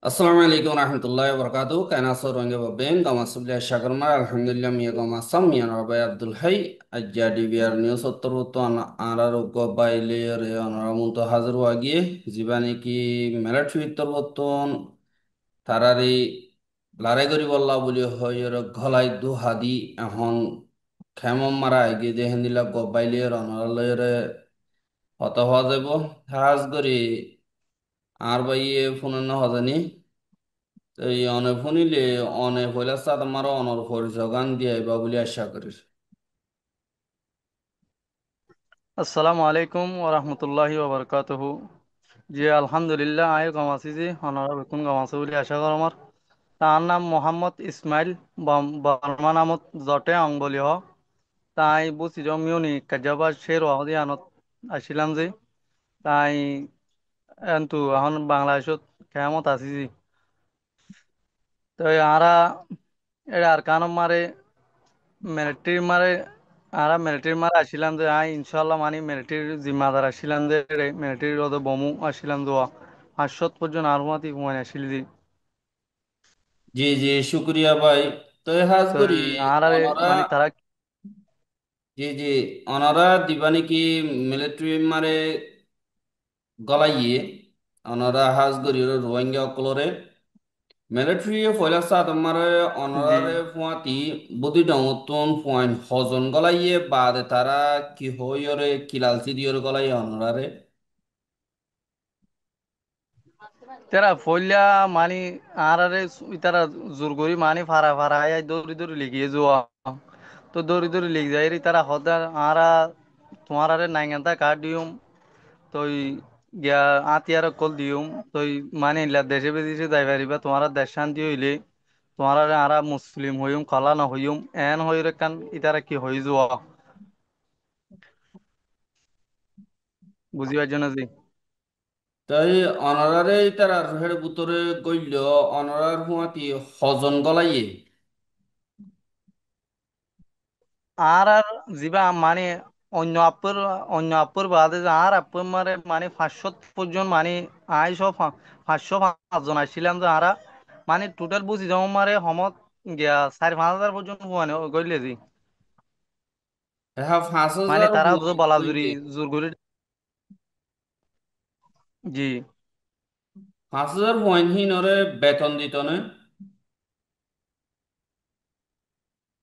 Assalamu alaikum warahmatullahi wabarakatuh. Kana so ronge baben kama subli shakarma alhamdulillah miya kama sam miya rabai Abdul Hay ajadi biar news uttaru to ara rogo baile re onara munto hazır wagi jibani ki melat twitter boton tarari lare gori bolla boli hoyer ghalai du hadi এখন খেমম মারা আগে যে হেন্দিলা গো বাইলে অনরা লয়রে হত হওয়া যাব হাজ গরি আর বাইয়ে ফোন না হজানি এই অনে শুনিলে অনে হইলা সাত আমার অনর হর যোগান দিয়ে বা বলে আশা করিস। আসসালামু আলাইকুম ওয়া রাহমাতুল্লাহি ওয়া বারাকাতুহু। জি আলহামদুলিল্লাহ আয় গামাসি জি হনরা বেকুন গামাসি বলি আশা কর আমার। তার নাম মোহাম্মদ ইসমাইল বর্মা নামত জটে অং বলি হ। তাই বুঝি জমিউনি কাজাবা শের ওয়াহদি আনত আসিলাম জি। তাই এন্তু এখন বাংলাদেশত কেমত আছি জি। তো আরা এর আর কানম মারে মিলিটারি মারে মিলিটারি মারে আসিলাম যে ইনশাল্লাহ মানি মিলিটারির জিম্মাদার আসিলাম যে মিলিটারির ওদের বমু আসিলাম যে 500 পর্যন্ত আরমাতি হুমায় আসিল যে। জি জি শুক্রিয়া ভাই। তো হাজ তো করি আর অনরা মানে তারা জি জি অনরা দিবানি কি মিলিটারি মারে গলাইয়ে অনরা হাজ করি রোহিঙ্গা অকলরে মিলিটারি ফয়লা সাত আমার জি অনরারে ফুয়াতি বুদ্ধি ডমতন পয়েন্ট হজন গলাইয়ে বাদে তারা কি হইরে কিলালসি দিয়র গলাইয়ে অনরারে। তারা ফইলা মানে তারা জোর করি মানে ফারা ফারা আয় দৌড়ি দৌড়ি লিখিয়ে যাওয়া। তো দৌড়ি দৌড়ি লিখ যায় তারা হদা আরা তোমার আরে নাইগান্তা কার্ড দিউম তই গিয়া আতিয়ার কল দিউম তই মানে ইলা দেশে বিদেশে যাই পারিবা তোমার দেশ শান্তি হইলে তোমার আরা মুসলিম হইম কলা না হইম এন হই রে কান ইতারা কি হই যাওয়া বুঝিবার জন্য জি। তাই অনারারে তার হেড বুতরে গইল অনারার হুয়াতি হজন গলাইয়ে। আর যিবা মানে অন্য আপর বাদে যে আর আপর মারে মানে 500 পর্যন্ত মানে আই সব 500 5জন আসছিলাম যে আরা মানে টোটাল বুঝি যাও মারে সমত গিয়া 4-5 হাজার পর্যন্ত মানে গইলে জি। হ্যাঁ পাঁচ মানে হাজার তারা তো হুয়াইন বলা জুরি গইলে জোর করে জি 5,000 হুয়াইন হিনরে বেতন দিত না।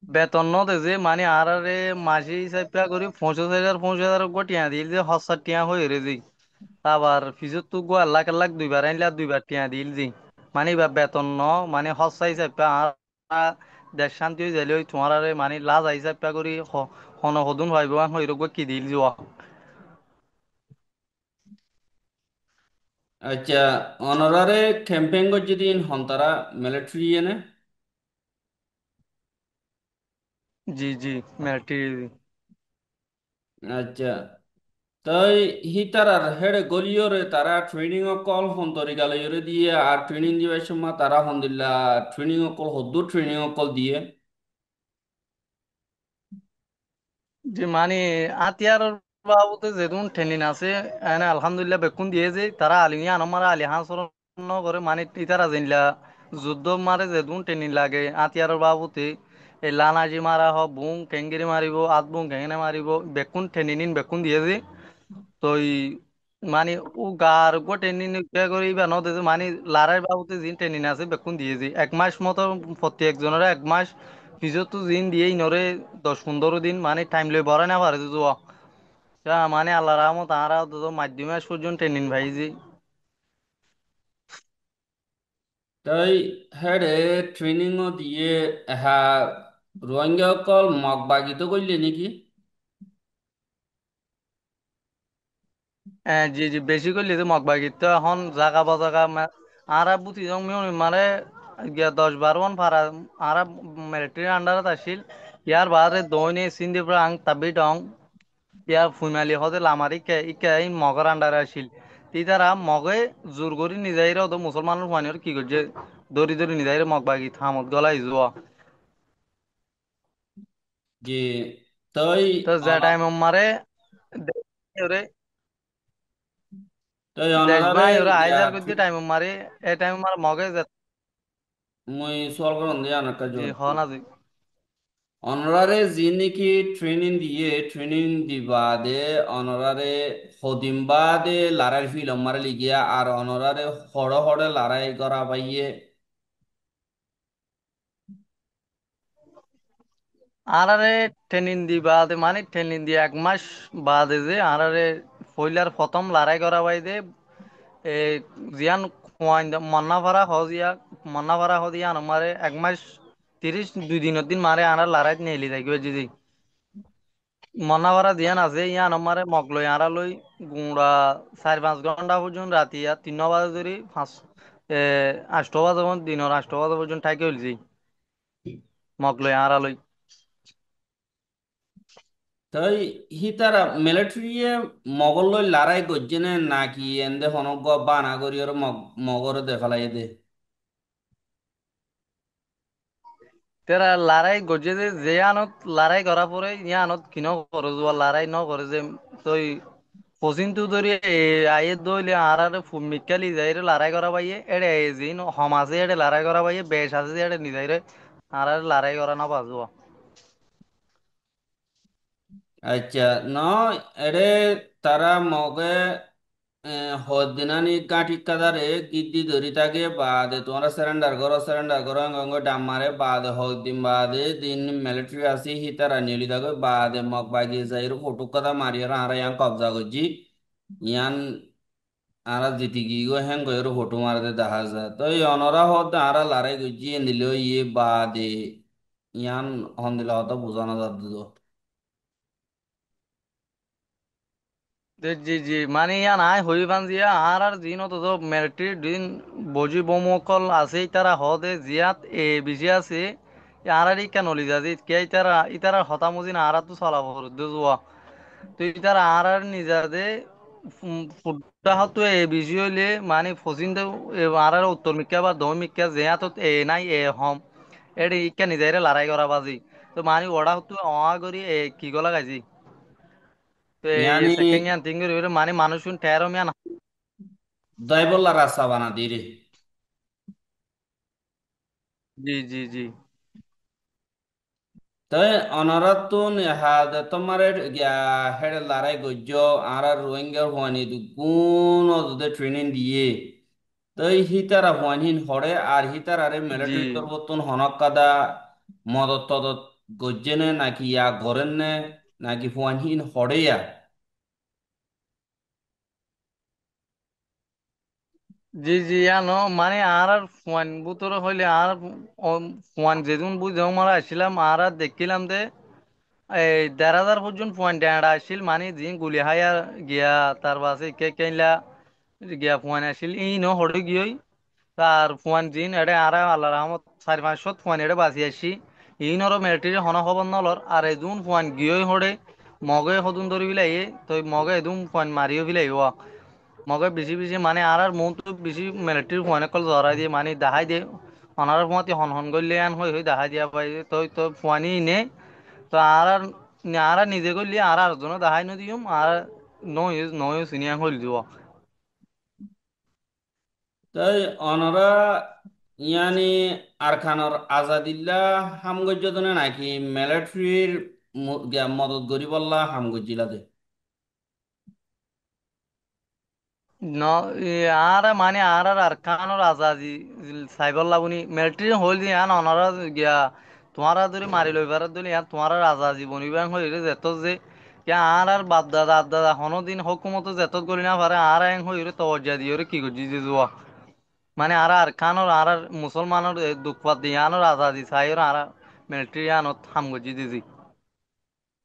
বেতন ন দে যে মানে আরে মাসে হিসাব করি 50,000 টিয়া দিল যে হসার টিয়া হয়ে রে জি। আবার ফিজত তো গো লাখ লাখ দুইবার আইলা দুইবার টিয়া দিল জি। মানে বা বেতন ন মানে হসা হিসাব দেশ শান্তি হয়ে যাইলে তোমার আরে মানে লাজ হিসাব করি হন হদুন ভাইব হইরগ কি দিল যোৱা আচ্ছা অনারারে ক্যাম্পেইন যেদিন হন তারা মিলিটারি এনে। জি জি মেলটি আচ্ছা তাই হি তারার হেড গলিওরে তারা ট্রেনিং ও কল হন তরিকালয়রে দিয়ে আর ট্রেনিং দিবার সময় তারা হন দিল্লা ট্রেনিং ও কল হদ্দুর ট্রেনিং ও কল দিয়ে। যে মানে আতিয়ার বাবুতে যেদুন ট্রেনিং আছে এনে আলহামদুলিল্লাহ বেকুন দিয়ে যে তারা আলিয়া আনমারা আলি হাসর করে মানে ইতারা জেনলা যুদ্ধ মারে যেদুন ট্রেনিং লাগে আতিয়ার বাবুতে এই লানাজি মারা হ বুং কেঙ্গিরি মারিব আত বুং কেঙ্গেনে মারিব বেকুন ট্রেনিং বেকুন দিয়ে যে তো মানে ও গার গো ট্রেনিং করে ইবা নদে যে মানে লারাই বাবুতে জিন ট্রেনিং আছে বেকুন দিয়ে যে 1 মাস মতো প্রতি একজনের 1 মাস ফিজতো জিন দিয়েই নরে 10-15 দিন মানে টাইম লই বড় না পারে তো মানে আল্লাহ রহমত তারা তো মাধ্যমিক পর্যন্ত ট্রেনিং ভাইজি। তাই হেড ট্রেনিং ও দিয়ে হ্যাঁ রোহিঙ্গা কল মগ বাগিত করলে নাকি। জি জি বেশি করলে তো মগবাগিত তো এখন জাগা বা জাগা আরা বুঝি যাও মানে গিয়া 10-12 মান পারা আরা মিলিটারি আন্ডারত আসিল ইয়ার বাদে দৈনে সিন্ধি আং তাবি ডং ইয়া ফুইমালি হতে লামারি কে ইকে ইন মগর আন্ডারে আসিল তি তারা মগে জোর করি নিজাইরে তো মুসলমানের ফানির কি করছে দড়ি দড়ি নিজাইরে মগবাগি থামত গলাই যোৱা যে তাই তো যে টাইম মারে তো দেশ অনারারে ভাই ওরা গিয়া আইজার করতে টাইম মারি এই টাইম মার মগে মুই সোয়াল করন দিয়া নাকা জি জবাব দিও। হনা জি অনারারে যি নাকি ট্রেনিং দিবাদে অনারারে হদিম বাদে লারার ফিলম মারে লিগিয়া আর অনারারে হড় হড়ে লড়াই করা পাইয়ে। আরারে ট্রেনিং দি বাদে মানে ট্রেনিং দি 1 মাস বাদে যে আরারে ফইলার প্রথম লড়াই করা বাইদে এ জিয়ান কোয়াইন মন্না পারা হদিয়া আমারে 1 মাস 32 দিনের দিন মারে আনার লড়াইত নেলি যাইবে জি মন্না পারা জিয়ান আছে ইয়ান আমারে মগলই আরা লই গুড়া 4-5 ঘন্টা পর্যন্ত রাতি আর 3 বাজে ধরি 8 বাজে দিনের 8 বাজে পর্যন্ত থাকি হইলছি মগলই আরা লই তাই হি তারা মিলিটারিয়ে মগল লই লড়াই করছে না নাকি এন্দে হনক বানা করি ওর মগরে দেখালাই দে। তেরা লড়াই গজে যে আনত লড়াই করা পরে ইয়ানত কিন করে যোৱা লড়াই ন করে যে তই পচিনটো ধরি আয়ে দইলে আর মিকালি যাইরে লড়াই করা পাইয়ে এড়ে জিন সমাজে এড়ে লড়াই করা পাইয়ে বেশ আছে যে এড়ে নিজাইরে আর লড়াই করা না পাজুয়া আচ্ছা ন এরে তারা মগে হদিনানি কাঠি কাদারে গিদ্দি ধরি থাকে বাদে তোমরা সারেন্ডার করো অঙ্গ ডাম মারে বাদে হদিন বাদে দিন মিলিটারি আসি হি তারা নিলি থাকে বাদে মগ বাগিয়ে যাই ফটো কথা মারিয়ার আর ইয়ান কবজা করছি ইয়ান আর জিতি গিয়ে হ্যাং করে ফটো মারতে দেখা যায় তো এই অনরা হতে আর লড়াই করছি নিল ইয়ে বাদে ইয়ান হন দিলে হয়তো বোঝানো যাবে। জি জি মানে ইয়া নাই হই বান জিয়া আর জিন তো মিলিটারি দিন বজি বমকল আছে তারা হদে জিয়াত বিজি আছে আর কেন লিজা জি কে ইতারা হতামুজি না আর তো চলাব দুয়া তো ইতারা আর নিজা দে ফুটা হতো বিজি হইলে মানে ফসিন দে আর উত্তর মিক্কা বা দক্ষিণ মিক্কা জিয়া তো নাই হম এডি ইক্কা নিজাইরে লড়াই করা বাজি তো মানে ওড়া হতো করি কি গলা গাইজি তো ইয়ানি সেকেন্ড ইয়ান তিন করে মানে মানুষ টেরো মিয়ান দয়বল্লা রাস্তা বানা দিরে। জি জি জি তাই অনারাতুন হাদ তোমার হেড লড়াই গজ্জ আর রোহিঙ্গার হওয়ানি গুণ ওদের ট্রেনিং দিয়ে তাই হিতারা হওয়ানিন হরে আর হিতার আরে জি মিলিটারি তরবতুন হনক কাদা মদত তদত গজ্জেনে নাকি ইয়া গরেন নে নাকি হওয়ানিন হরে ইয়া। জি জি ইয়ানো মানে আর ফোন বুতর হইলে আর ফোন যেদিন বুঝে মারা আসছিলাম আর দেখিলাম দে এই 1,500 পর্যন্ত পয়েন্ট ড্যাঁড়া আসছিল মানে দিন গুলি হাইয়া গিয়া তার বাসে কে কেনলা গিয়া ফোন আসছিল ই ন হড়ে গিয়ে তার ফোন জিন এডে আর আল্লাহ রহমত 4-500 ফোন এডে বাঁচি আসছি ইনর মিলিটারি হন খবর নলর আর এদুন ফোন গিয়ে হড়ে মগে হদুন ধরি বিলাই তো মগে এদুন ফোন মারিও বিলাই মগে বেশি বেশি মানে আর মন তো বেশি মিলিটারি ফোন কল জরাই দিয়ে মানে দেখাই দিয়ে অনার মতে হন হন করলে আন হই হই দেখাই দিয়া পাই তো তো ফোনই নে তো আর নিজে করলে আর জন্য দেখাই নদিম আর নয় সিনিয়া হইল দিব তাই অনরা ইয়ানি আরখানর আজাদিল্লা হামগজ্য দনে নাকি মিলিটারির মদত গরি বললা হামগজ্জিলা দে। ন আর মানে আর কানোর আজাদি সাইবল লাগুনি মিলিটারি হইল যে আন অনারা গিয়া তোমারা ধরে মারি লইবার ধরে ইয়ার তোমার রাজা জীবনী ব্যাং হইলে যেত যে কে আর বাপ দাদা আব দাদা হনো দিন হকুমত যেত করি না পারে আর এং হইলে তওয়াজ্জা দিয়ে কি করছি যে জুয়া মানে আর খানোর মুসলমানের দুঃখ পাত দিয়ে আনোর আজাদি সাইর আর মিলিটারি আনত হাম করছি দিদি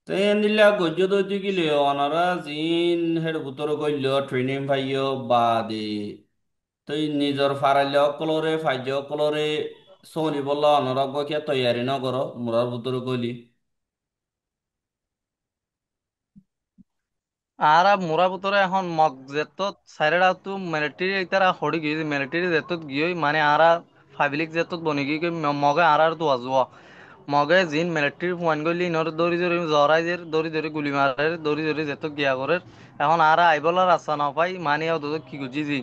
তাই এন্দিল্লা গজ্য দইতে গিলে অনারা জিন হেড বুতর গইল ট্রেনিং ভাইও বা দে তুই নিজর ফারাইলে অকলরে ফাইজ অকলরে সনি বললা অনরা গিয়া তৈয়ারি ন কর মুরার বুতর গলি। আর মোরা ভিতরে এখন মগ যেত সাইরেডা তো মিলিটারি তারা হড়ি মিলিটারি যেত গিয়ে মানে আর পাবলিক যেত বনি গিয়ে মগে আর তো আজুয়া মগে জিন মিলিটারি পয়েন্ট গলি নর দৌড়ি দৌড়ি জরাই যে দৌড়ি দৌড়ি গুলি মারে দৌড়ি দৌড়ি যেত গিয়া করে এখন আর আইবলার রাস্তা না পাই মানে ওদের কি করছি জি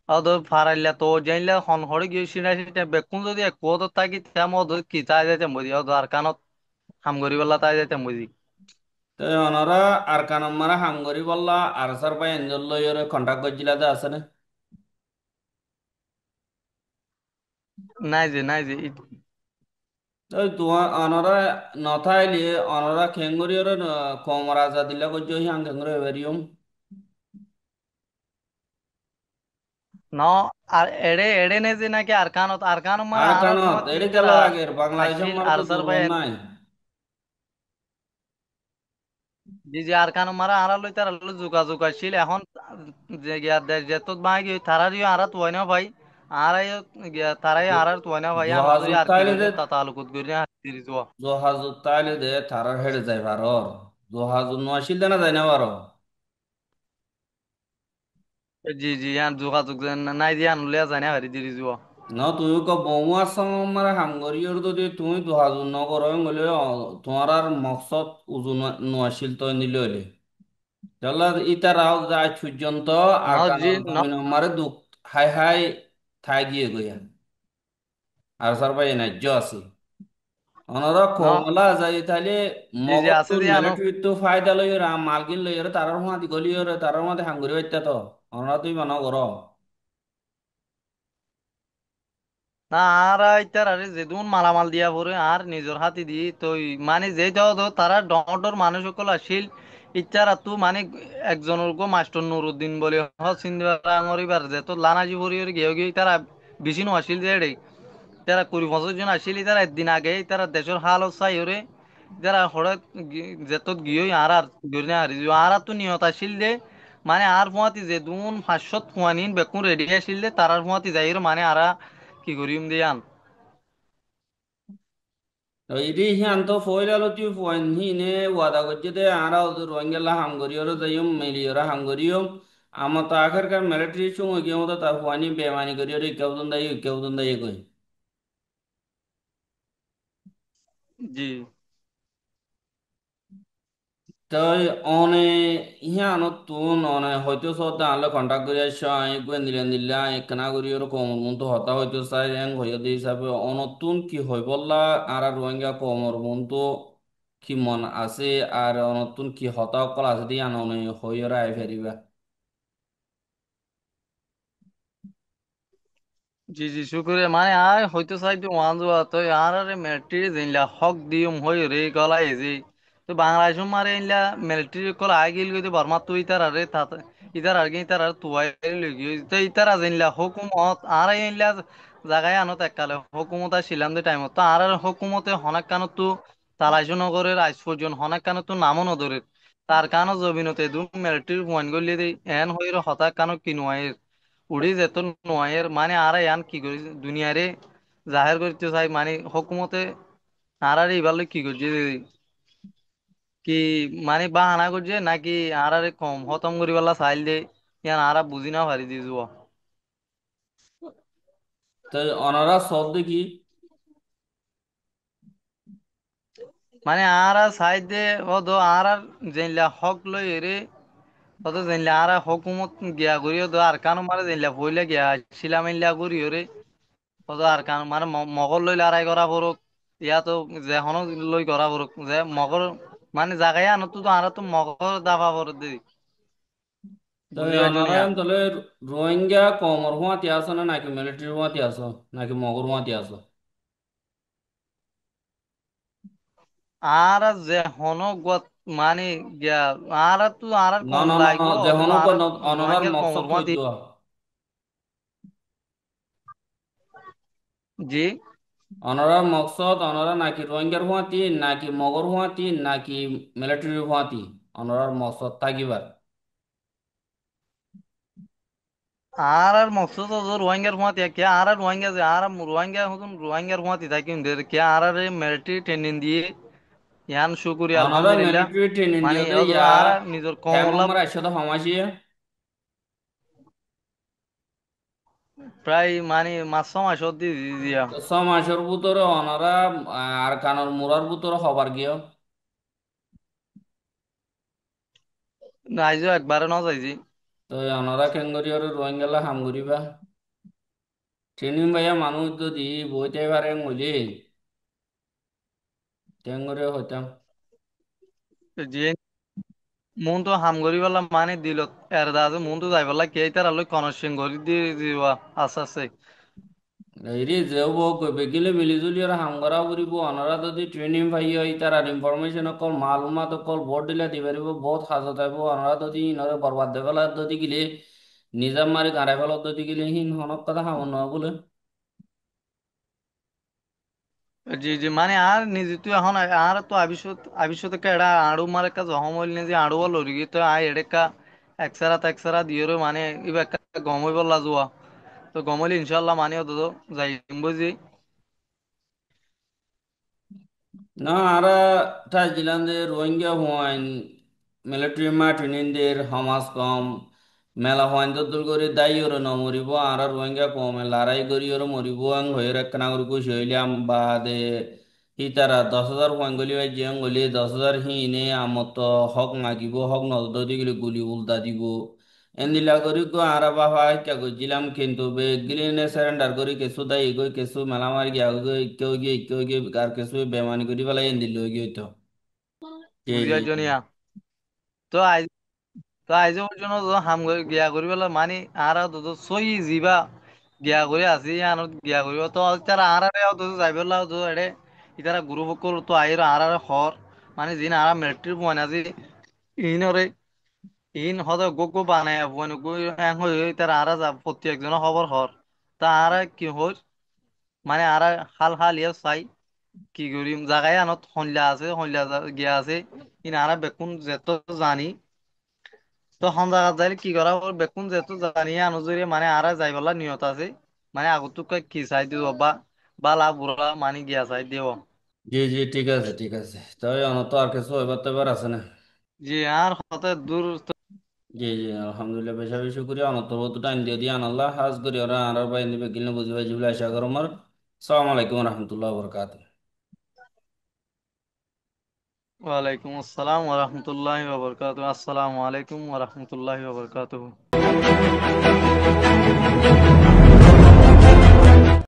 ওদের ফারাইলা তো জানলে হন হরে গিয়ে সিনা সিনা বেকুন যদি এক পদ থাকি তেমন ওদের কি চাই যাইতে বুঝি ওদের আর কানত হাম করি বললা তাই যাইতে বুঝি তো অনরা আর কানম মারা হামগরি বললা আর সার পাই এঞ্জল লইরে কন্টাক্ট করছিলাতে আছে না? নাই যে তো তোমার অনরা নথাইলি অনরা খেঙ্গুরি ওরে কমর আজাদিলা করছো হিয়াং খেঙ্গুরি এবারিয়ম ন আর এড়ে এড়ে নে যে নাকি আর কানত মারা আর আর কানত তোমার এড়ি ইতারা কেলা আগের বাংলাদেশের আসিল মার আর তো সার ভাই দুর্বল নাই। জি জি আর কানো মারা আর লই তার যোগাযোগ আসছিল এখন যে গিয়া দেশ যেত বাই গিয়ে তারারিও আর তো না ভাই আর গিয়া তারাই আর তো না ভাই আমরা যদি জহাজুত আর কি তাইলে দে রইছে তা তালুকুত করি না হাতির যাওয়া জহাজুত তাইলে দে তারার হেডে যাই ভারর জহাজুত নোয়াশিল দেনা যায় না বারো। জি জি আর যোগাযোগ নাই দিয়ে আনলে যায় না হারি দিরি যাওয়া ন তুমি ক বমু আসাম মারা হামগরিয়র যদি তুমি জহাজুত নগর বলে তোমার আর মকসদ উজু নোয়াশিল তো নিলে হইলে তাহলে ইতারাও যায় পর্যন্ত ন আর জি কানত ন জমিন মারে দুঃখ হাই হাই থাই গিয়ে গইয়া আর সার ভাই ন্যায্য আছে অনরা ন কমলা যাই তাহলে জি জি মগর আছে তুন যে আনো মিলিটারি তো ফায়দা লইর মালকিন লইর তারার মাদি গলিয়র তারার মাঝে হাঙ্গুরি হইতা তো অনরা তুই মানা কর। না আর ইতার আরে যেদুন মালামাল দিয়া পরে আর নিজের হাতে দি তো মানে যে যাও তো তারা ডর মানুষ সকল আসিল ইচ্ছার তু মানে একজনের গো মাস্টার নুরুদ্দিন বলে সিন্ধিবার আঙরিবার যে তো লানাজি ভরিয়র গিয়ে গিয়ে তারা বেশি নো আসিল যে রে তারা 20-25 জন আসিল তারা একদিন আগে তারা দেশের হাল চাই ওরে যারা হঠাৎ যেত গিয়ে আর গড়ি না হারি আর তো নিয়ত আসিল যে মানে আর ফুয়াতি যে দুন 500 ফুয়ানিন বেকুন রেডি আসিল যে তারার ফুয়াতি যাইর মানে আরা কি করিম দিয়ে আন ইদি হিয়ান তো ফয়লালো তুই ফয়ন হি নে ওয়াদা করছে দে আরা ওদের রোহিঙ্গা হামগরিয়র যাইম মিলিয়র হামগরিয়ম আমার তো আখেরকার মিলিটারি সময় গিয়ে মতো তার ফানি বেমানি করিয়র কেউদন দায়ী কই। জি তাই অনে ইহানো তুন অনে হয়তো সদ্দা আনলে কন্টাক্ট করে আসছো আই গুয়ে নিলেন দিল্লা একখানা করি ওর কমর মন তো হতা হয়তো চাই এং হইয়া দিয়ে হিসাবে অনতুন কি হই বললা আর আর রোহিঙ্গা কমর মন তো কি মন আছে আর অনতুন কি হতা কল আছে দিয়ে আননে হইয়া আই ফেরিবা। জি জি শুক্রিয়া মানে আর হয়তো চাইতো ওয়ান যোৱা তো আর আরে মিলিটারি জিনলা হক দিম হই রে গলা এজি তো বাংলাদেশ মারে ইনলা মিলিটারি কল আগিল গই বর্মা তো ইতার আরে তাত ইতার আগে ইতার আর তুয়াই লগি তো ইতার জিনলা হুকুমত আর ইনলা জায়গায় আনত এককালে হুকুমত ছিলাম দে টাইমত তো আর হুকুমতে হনাক কানত তো তালাইশ নগরের আইস পর্যন্ত হনাক কানত তো নামও নদরে তার কানো জমিনতে দুন মিলিটারি পয়েন্ট গলি এন হইর হতাক কানো কিনুয়াই উড়ি যেত নয়ের মানে আর ইয়ান কি করি দুনিয়ারে জাহের করতে চাই মানে হকুমতে আর এবার কি করছে কি মানে বাহানা করছে নাকি আর কম খতম করি পারলা চাইল দে ইয়ান আর বুঝি না পারি দি যুয়া তাই অনারা সব দেখি মানে আর চাই দে ও দো আর জেনলা হক লই রে ও তো জেনলা আর হকুমত গিয়া করিও দো আর কানো মারে জেনলা বইলে গিয়া ছিলাম ইল্লা করিও রে কত আর কান মানে মগর লই লড়াই করা পড়ুক ইয়া তো যে হনো লই করা পড়ুক যে মগর মানে জাগায় আনো তো আর তো মগর দাবা পড় দি তাই বুঝি পাইল অনারা নিয়া তাহলে রোহিঙ্গা কমর হুঁয়াতি আসো না নাকি মিলিটারি হুঁয়াতি আসো নাকি মগর হুঁয়াতি আসো। আর যে হনো গত মানে গিয়া আর না কম না না না লাগবো অত যেহনো আর অনরার রোহিঙ্গার কমর মকসদ মাতি হইতো জি অনরার মকসদ অনরা নাকি রোহিঙ্গার হুঁয়াতি নাকি মগর হুঁয়াতি নাকি মিলিটারি হুঁয়াতি অনরার মকসদ থাকিবার। আর মকসুদ তো রোহিঙ্গার মাতি কে রোহিঙ্গা যে রোহিঙ্গা হতুন রোহিঙ্গার মাতি থাকি কে মিলিটারি ট্রেনিং দিয়ে ইয়ান শুকুরি অনরা আলহামদুলিল্লাহ মিলিটারি ট্রেনিং মানে দিওতে অত ইয়া আর নিজের হ্যাঁ কমরলা মোহাম্মদ একসাথে হমাসিয়ে প্রায় মানে মাস ছ মাস অব্দি দিয়া। তো 6 মাসের ভিতরে ওনারা আর কানোর মুরার ভিতরে হবার গিয়ে আইজো একবারে ন যাইছি। তো ওনারা কেঙ্গরি আর রোহিঙ্গালা হাম করিবা ট্রেনিং ভাইয়া মানুষ যদি বইতে পারে বলি কেঙ্গরি হইতাম। যে মন তো হাম করি পেলাম মানে দিল এর দাজে মন তো যাই পেলা কে তার আলো কনসিং করি দিয়ে দিবা আস্তে আস্তে। এইরি যেও বউ কইবে গেলে মিলি জুলি আর হাম করা করিব ওনারা যদি ট্রেনিং পাই হয় তার আর ইনফরমেশন অকল মালুমাত অকল বহুত দিলে দি পারিব বহুত সাজা থাকবো ওনারা যদি ইনরে বরবাদ দে ফেলা যদি গিলে নিজাম মারি গাড়াই ফেলত যদি গিলে হিন হনক কথা হাম নয় বলে। জি জি মানে আর নিজে তুই এখন আর তো আবিষ্যত এডা আড়ু মার একটা জহম হইল নি যে আড়ু লড়ি গিয়ে তো আয় এডেকা একসারা দিয়ে মানে ইবা একটা গম হইব যোয়া তো গম হইলে ইনশাল্লাহ মানে অত যাই বুঝি। না আরা ঠাই দিলাম যে রোহিঙ্গা হওয়াইন মিলিটারি মা ট্রেনিংদের হমাস কম মেলা হওয়াইন দল করে দায়ী ওরা ন মরিব আর রোহিঙ্গা কম লড়াই করি ওরা মরিব আং হয়ে রাখনা করি কুছ হইলাম বা দে হি তারা 10,000 হওয়াইন গলি ভাই জিয়াং গলি 10,000 হি নে আমত হক মাগিব হক নজর গেলে গুলি উল্টা দিব এন্দিলা করি গো আরা বাবা ইচ্ছা করছিলাম কিন্তু বেগিলিনে সারেন্ডার করি কেসু দায়ী গই কেসু মেলা মারি গিয়া গই কেউ গিয়ে আর কেসু বেমানি করি পেলাই এন্দিল লই গিয়ে তো জি জি বুঝিয়ার জি জনিয়া তো আই তো আইজে পর্যন্ত তো হাম গিয়া করি পেলা মানে আর তো সই যিবা গিয়া করে আছি আনত গিয়া করিব তো তারা আর তো যাই পেলা তো এডে ইতারা গ্রুপ কল তো আইর আর হর মানে যিন আর মিলিটারি পয়েন্ট আজি ইনরে ইন হদ গো বানায় পয়েন্ট গো হ্যাং হই তারা আর যা প্রতি একজনের খবর হর তা আর কি হর মানে আর হাল হাল ইয়া চাই কি করিম জাগায় আনত হল্লা আছে হল্লা গিয়া আছে ইন আর বেকুন যেত জানি তো হন জায়গা যাইলে কি করা হবে বেকুন যেত জানি আনুজুরি মানে আর যাই বলা নিয়ত আছে মানে আগতুক কি চাই দিব বা বালা বুড়া মানে গিয়া চাই দিব। জি জি ঠিক আছে তাই অনত আর কিছু হইবার তো এবার আছে না। জি আর হতে দূর জি জি আলহামদুলিল্লাহ বেশা বেশি করি অনত বহুত টাইম দিয়ে দিয়ে আনাল্লাহ হাজ করি ওরা আর বাইনি বেগিল বুঝি ভাই জিবলা আশা করো আমার সালাম আলাইকুম রহমতুল্লাহ বরকাত। ওয়ালাইকুম আসসালাম ওয়া রাহমাতুল্লাহি ওয়া বারাকাতুহু আসসালামু আলাইকুম ওয়া রাহমাতুল্লাহি ওয়া বারাকাতুহু।